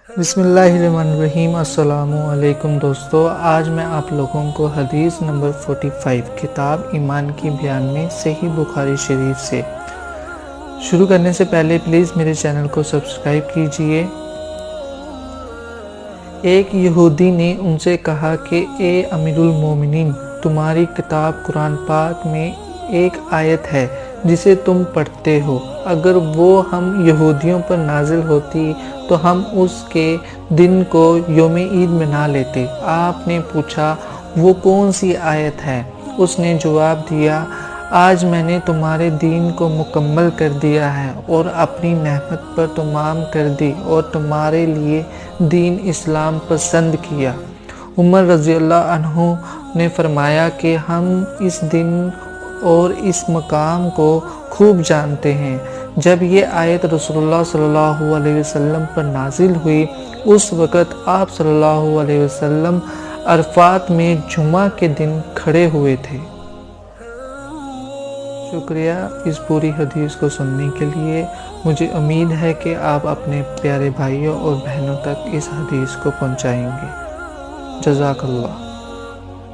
بسم اللہ الرحمن الرحیم۔ السلام علیکم دوستو، آج میں آپ لوگوں کو حدیث نمبر 45 کتاب ایمان کی بیان میں صحیح بخاری شریف سے شروع کرنے سے پہلے پلیز میرے چینل کو سبسکرائب کیجئے۔ ایک یہودی نے ان سے کہا کہ اے امیر المومنین، تمہاری کتاب قرآن پاک میں ایک آیت ہے جسے تم پڑھتے ہو، اگر وہ ہم یہودیوں پر نازل ہوتی تو ہم اس کے دن کو یوم عید منا لیتے۔ آپ نے پوچھا وہ کون سی آیت ہے؟ اس نے جواب دیا، آج میں نے تمہارے دین کو مکمل کر دیا ہے اور اپنی نعمت پر تمام کر دی اور تمہارے لیے دین اسلام پسند کیا۔ عمر رضی اللہ عنہ نے فرمایا کہ ہم اس دن اور اس مقام کو خوب جانتے ہیں۔ جب یہ آیت رسول اللہ صلی اللہ علیہ وسلم پر نازل ہوئی، اس وقت آپ صلی اللہ علیہ وسلم عرفات میں جمعہ کے دن کھڑے ہوئے تھے۔ شکریہ اس پوری حدیث کو سننے کے لیے۔ مجھے امید ہے کہ آپ اپنے پیارے بھائیوں اور بہنوں تک اس حدیث کو پہنچائیں گے۔ جزاک اللہ۔